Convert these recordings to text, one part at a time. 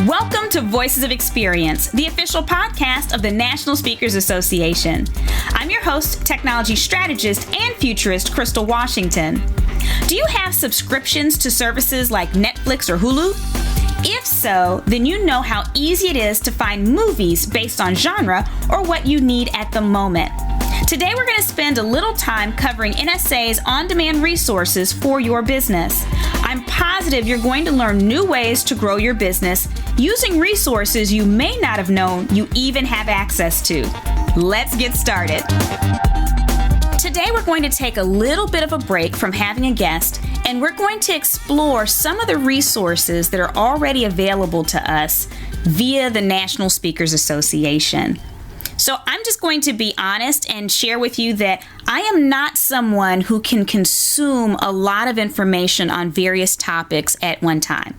Welcome to Voices of Experience, the official podcast of the National Speakers Association. I'm your host, technology strategist and futurist, Crystal Washington. Do you have subscriptions to services like Netflix or Hulu? If so, then you know how easy it is to find movies based on genre or what you need at the moment. Today, we're going to spend a little time covering NSA's on-demand resources for your business. I'm positive you're going to learn new ways to grow your business using resources you may not have known you even have access to. Let's get started. Today, we're going to take a little bit of a break from having a guest, and we're going to explore some of the resources that are already available to us via the National Speakers Association. So I'm just going to be honest and share with you that I am not someone who can consume a lot of information on various topics at one time.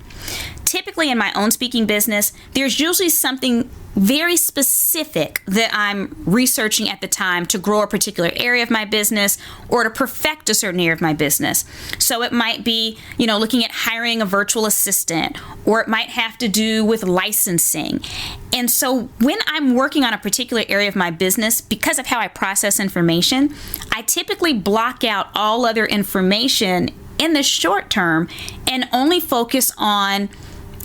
Typically in my own speaking business, there's usually something very specific that I'm researching at the time to grow a particular area of my business or to perfect a certain area of my business. So it might be, looking at hiring a virtual assistant, or it might have to do with licensing. And so when I'm working on a particular area of my business, because of how I process information, I typically block out all other information in the short term and only focus on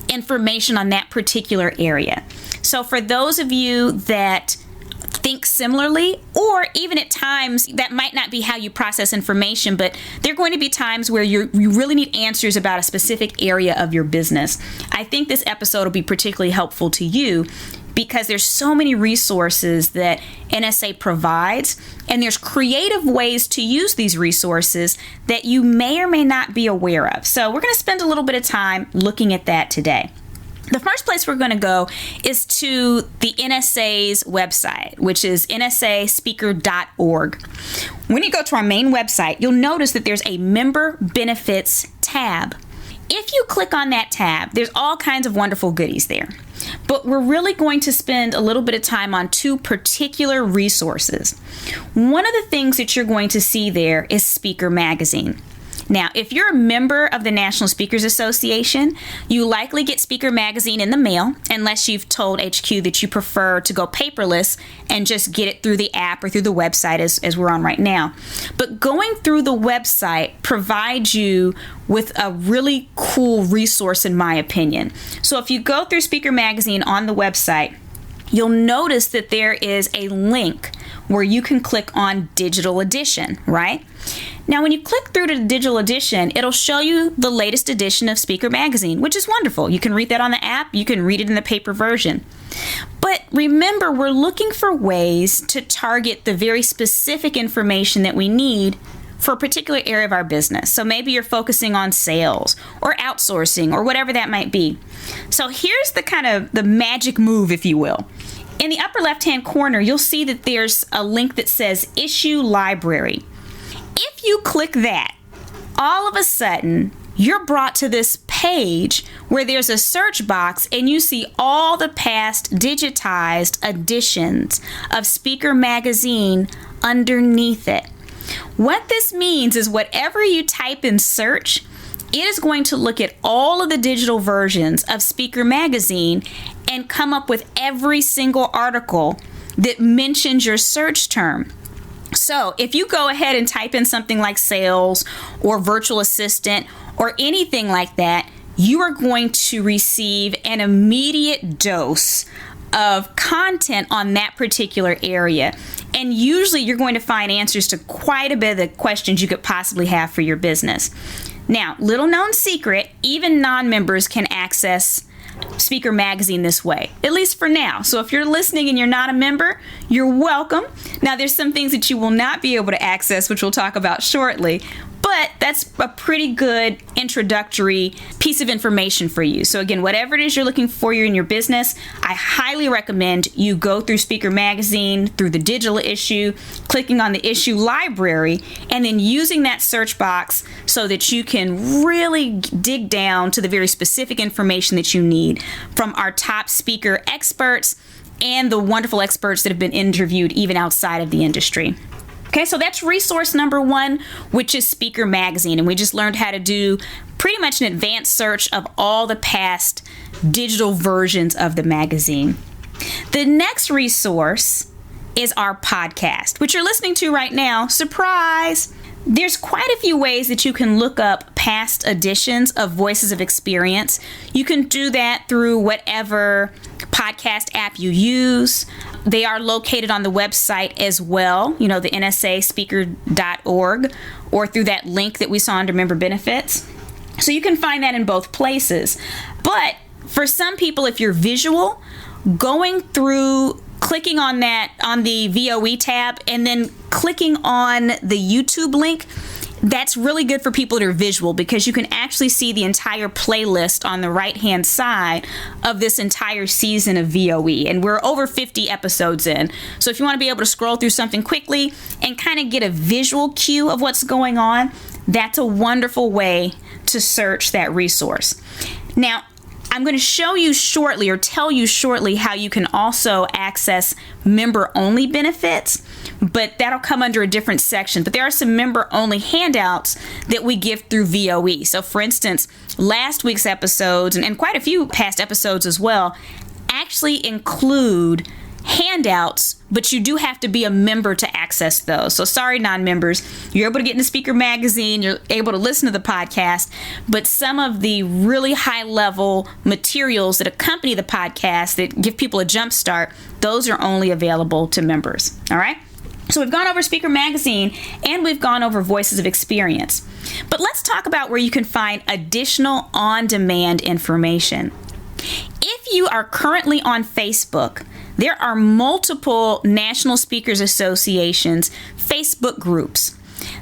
information on that particular area. So for those of you that think similarly, or even at times that might not be how you process information, but there are going to be times where you really need answers about a specific area of your business, I think this episode will be particularly helpful to you because there's so many resources that NSA provides, and there's creative ways to use these resources that you may or may not be aware of. So we're going to spend a little bit of time looking at that today. The first place we're going to go is to the NSA's website, which is nsaspeaker.org. When you go to our main website, you'll notice that there's a member benefits tab. If you click on that tab, there's all kinds of wonderful goodies there. But we're really going to spend a little bit of time on two particular resources. One of the things that you're going to see there is Speaker Magazine. Now, if you're a member of the National Speakers Association, you likely get Speaker Magazine in the mail, unless you've told HQ that you prefer to go paperless and just get it through the app or through the website as we're on right now. But going through the website provides you with a really cool resource, in my opinion. So if you go through Speaker Magazine on the website, you'll notice that there is a link where you can click on Digital Edition, right? Now, when you click through to the digital edition, it'll show you the latest edition of Speaker Magazine, which is wonderful. You can read that on the app. You can read it in the paper version. But remember, we're looking for ways to target the very specific information that we need for a particular area of our business. So maybe you're focusing on sales or outsourcing or whatever that might be. So here's the magic move, if you will. In the upper left-hand corner, you'll see that there's a link that says Issue Library. If you click that, all of a sudden, you're brought to this page where there's a search box and you see all the past digitized editions of Speaker Magazine underneath it. What this means is whatever you type in search, it is going to look at all of the digital versions of Speaker Magazine and come up with every single article that mentions your search term. So if you go ahead and type in something like sales or virtual assistant or anything like that, you are going to receive an immediate dose of content on that particular area. And usually you're going to find answers to quite a bit of the questions you could possibly have for your business. Now, little known secret, even non-members can access Speaker Magazine this way, at least for now. So if you're listening and you're not a member, you're welcome. Now, there's some things that you will not be able to access, which we'll talk about shortly. But that's a pretty good introductory piece of information for you. So again, whatever it is you're looking for in your business, I highly recommend you go through Speaker Magazine, through the digital issue, clicking on the issue library, and then using that search box so that you can really dig down to the very specific information that you need from our top speaker experts and the wonderful experts that have been interviewed even outside of the industry. Okay, so that's resource number 1, which is Speaker Magazine. And we just learned how to do pretty much an advanced search of all the past digital versions of the magazine. The next resource is our podcast, which you're listening to right now. Surprise! There's quite a few ways that you can look up past editions of Voices of Experience. You can do that through whatever podcast app you use. They are located on the website as well, the nsaspeaker.org, or through that link that we saw under member benefits. So you can find that in both places. But for some people, if you're visual, going through, clicking on the VOE tab, and then clicking on the YouTube link, that's really good for people that are visual, because you can actually see the entire playlist on the right-hand side of this entire season of VOE. And we're over 50 episodes in. So if you want to be able to scroll through something quickly and kind of get a visual cue of what's going on, that's a wonderful way to search that resource. Now, I'm going to show you shortly, or tell you shortly, how you can also access member-only benefits, but that'll come under a different section. But there are some member-only handouts that we give through VOE. So for instance, last week's episodes, and quite a few past episodes as well, actually include handouts, but you do have to be a member to access those. So sorry, non-members, you're able to get into Speaker Magazine, you're able to listen to the podcast, but some of the really high-level materials that accompany the podcast that give people a jump start, those are only available to members. All right? So we've gone over Speaker Magazine and we've gone over Voices of Experience. But let's talk about where you can find additional on-demand information. If you are currently on Facebook, there are multiple National Speakers Associations Facebook groups.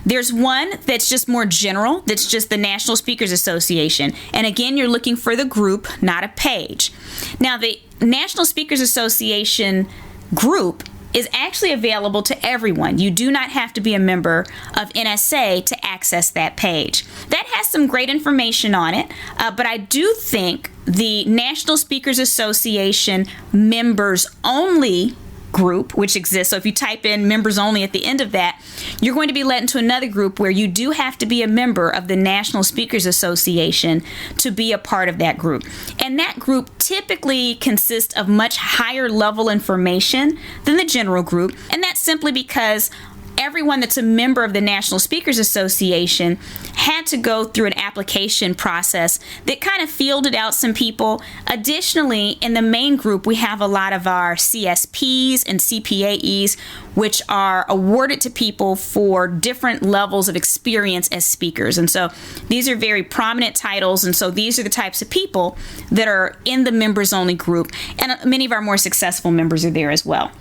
There's one that's just more general, that's just the National Speakers Association. And again, you're looking for the group, not a page. Now, the National Speakers Association group is actually available to everyone. You do not have to be a member of NSA to access that page. That has some great information on it, but I do think the National Speakers Association members only group, which exists. So if you type in members only at the end of that, you're going to be led into another group where you do have to be a member of the National Speakers Association to be a part of that group. And that group typically consists of much higher level information than the general group. And that's simply because everyone that's a member of the National Speakers Association had to go through an application process that kind of fielded out some people. Additionally, in the main group, we have a lot of our CSPs and CPAEs, which are awarded to people for different levels of experience as speakers. And so these are very prominent titles, and so these are the types of people that are in the members-only group, and many of our more successful members are there as well.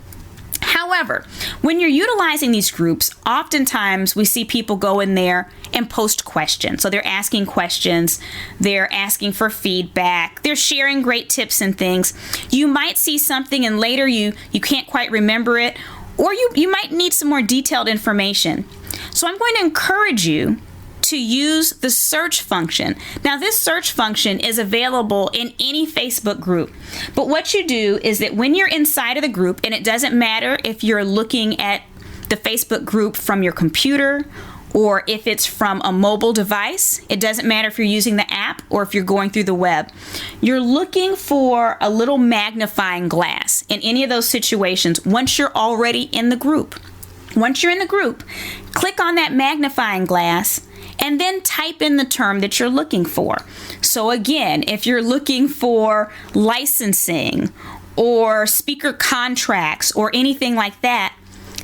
However, when you're utilizing these groups, oftentimes we see people go in there and post questions. So they're asking questions, they're asking for feedback, they're sharing great tips and things. You might see something and later you can't quite remember it, or you might need some more detailed information. So I'm going to encourage you to use the search function. Now, this search function is available in any Facebook group. But what you do is that when you're inside of the group, and it doesn't matter if you're looking at the Facebook group from your computer or if it's from a mobile device, it doesn't matter if you're using the app or if you're going through the web. You're looking for a little magnifying glass in any of those situations once you're already in the group. Once you're in the group, click on that magnifying glass and then type in the term that you're looking for. So again, if you're looking for licensing or speaker contracts or anything like that,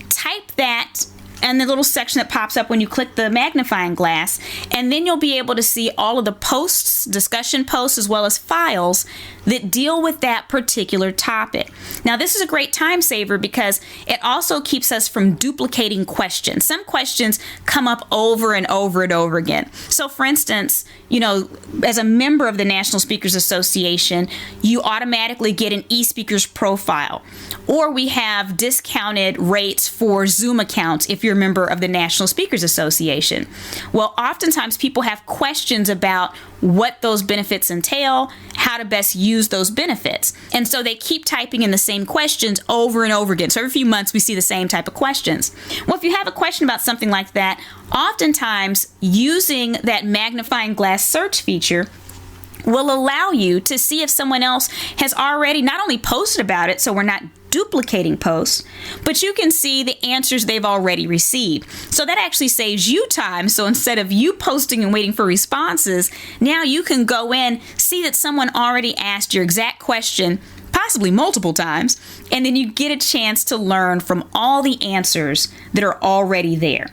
type that in the little section that pops up when you click the magnifying glass, and then you'll be able to see all of the posts, discussion posts, as well as files that deal with that particular topic. Now, this is a great time saver because it also keeps us from duplicating questions. Some questions come up over and over and over again. So, for instance, as a member of the National Speakers Association, you automatically get an eSpeakers profile, or we have discounted rates for Zoom accounts if you're you're a member of the National Speakers Association? Well, oftentimes people have questions about what those benefits entail, how to best use those benefits. And so they keep typing in the same questions over and over again. So every few months we see the same type of questions. Well, if you have a question about something like that, oftentimes using that magnifying glass search feature will allow you to see if someone else has already not only posted about it, so we're not duplicating posts, but you can see the answers they've already received. So that actually saves you time. So instead of you posting and waiting for responses, now you can go in, see that someone already asked your exact question, possibly multiple times, and then you get a chance to learn from all the answers that are already there.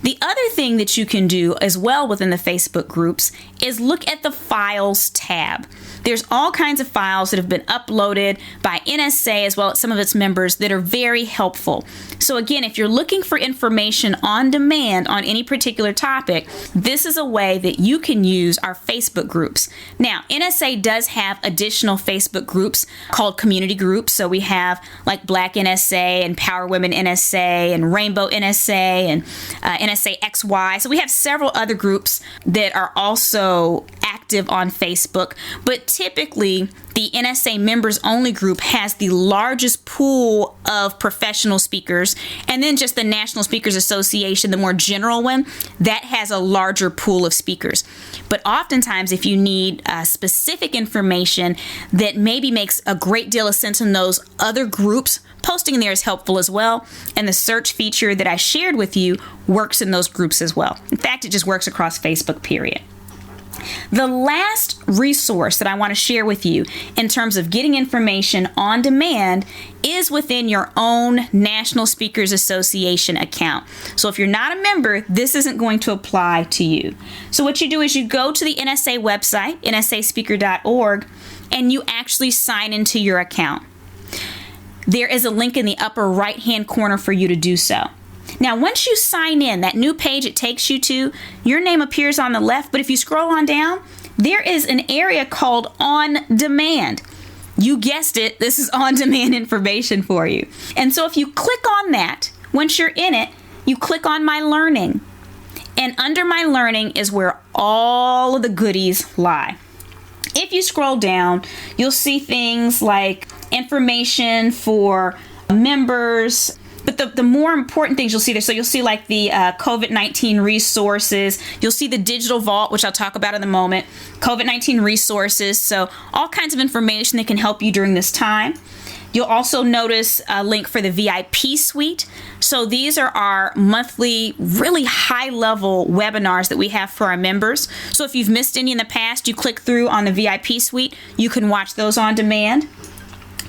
The other thing that you can do as well within the Facebook groups is look at the Files tab. There's all kinds of files that have been uploaded by NSA as well as some of its members that are very helpful. So again, if you're looking for information on demand on any particular topic, this is a way that you can use our Facebook groups. Now, NSA does have additional Facebook groups called community groups. So we have like Black NSA and Power Women NSA and Rainbow NSA and NSA XY. So we have several other groups that are also active on Facebook, but typically the NSA members only group has the largest pool of professional speakers, and then just the National Speakers Association, the more general one, that has a larger pool of speakers. But oftentimes if you need specific information that maybe makes a great deal of sense in those other groups, posting in there is helpful as well, and the search feature that I shared with you works in those groups as well. In fact, it just works across Facebook, period. The last resource that I want to share with you in terms of getting information on demand is within your own National Speakers Association account. So if you're not a member, this isn't going to apply to you. So what you do is you go to the NSA website, nsaspeaker.org, and you actually sign into your account. There is a link in the upper right-hand corner for you to do so. Now, once you sign in, that new page it takes you to, your name appears on the left, but if you scroll on down, there is an area called On Demand. You guessed it, this is on-demand information for you. And so if you click on that, once you're in it, you click on My Learning. And under My Learning is where all of the goodies lie. If you scroll down, you'll see things like information for members. But the more important things you'll see there, so you'll see like the COVID-19 resources, you'll see the digital vault, which I'll talk about in a moment, COVID-19 resources, so all kinds of information that can help you during this time. You'll also notice a link for the VIP suite. So these are our monthly, really high-level webinars that we have for our members. So if you've missed any in the past, you click through on the VIP suite, you can watch those on demand.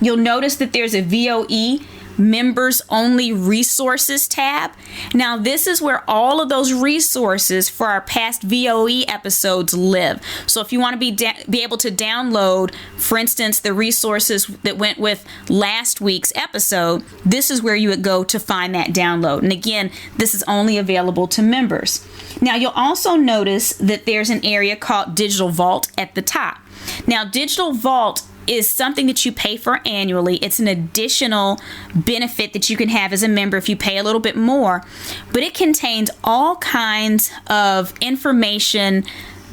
You'll notice that there's a VOE Members Only Resources tab. Now this is where all of those resources for our past VOE episodes live. So if you want to be able to download, for instance, the resources that went with last week's episode, this is where you would go to find that download. And again, this is only available to members. Now you'll also notice that there's an area called Digital Vault at the top. Now Digital Vault is something that you pay for annually. It's an additional benefit that you can have as a member if you pay a little bit more, but it contains all kinds of information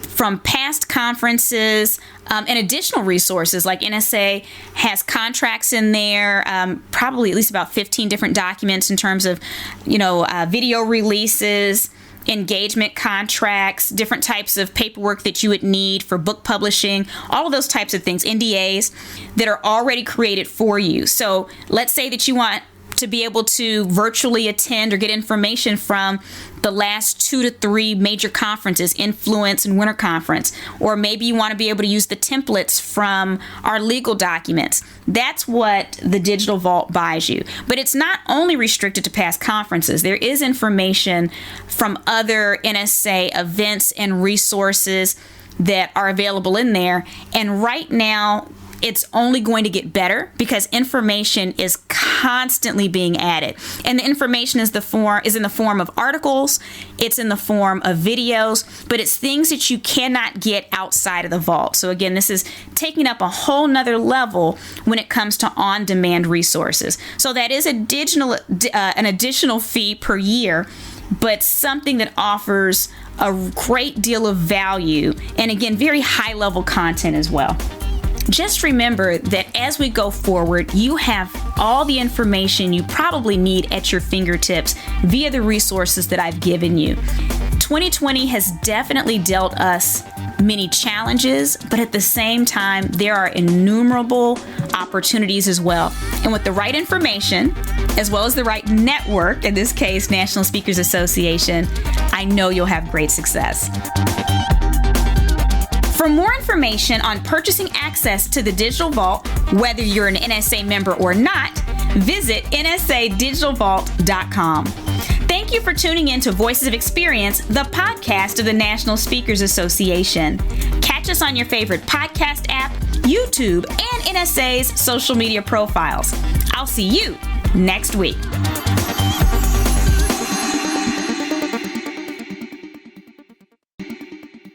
from past conferences and additional resources. Like NSA has contracts in there, probably at least about 15 different documents in terms of, video releases, engagement contracts, different types of paperwork that you would need for book publishing, all of those types of things, NDAs that are already created for you. So let's say that you want to be able to virtually attend or get information from the last 2 to 3 major conferences, Influence and Winter Conference, or maybe you want to be able to use the templates from our legal documents. That's what the Digital Vault buys you. But it's not only restricted to past conferences. There is information from other NSA events and resources that are available in there. And right now, it's only going to get better because information is constantly being added. And the information is in the form of articles, it's in the form of videos, but it's things that you cannot get outside of the vault. So again, this is taking up a whole nother level when it comes to on-demand resources. So that is an additional fee per year, but something that offers a great deal of value and again, very high level content as well. Just remember that as we go forward, you have all the information you probably need at your fingertips via the resources that I've given you. 2020 has definitely dealt us many challenges, but at the same time, there are innumerable opportunities as well. And with the right information, as well as the right network, in this case, National Speakers Association, I know you'll have great success. For more information on purchasing access to the Digital Vault, whether you're an NSA member or not, visit nsadigitalvault.com. Thank you for tuning in to Voices of Experience, the podcast of the National Speakers Association. Catch us on your favorite podcast app, YouTube, and NSA's social media profiles. I'll see you next week.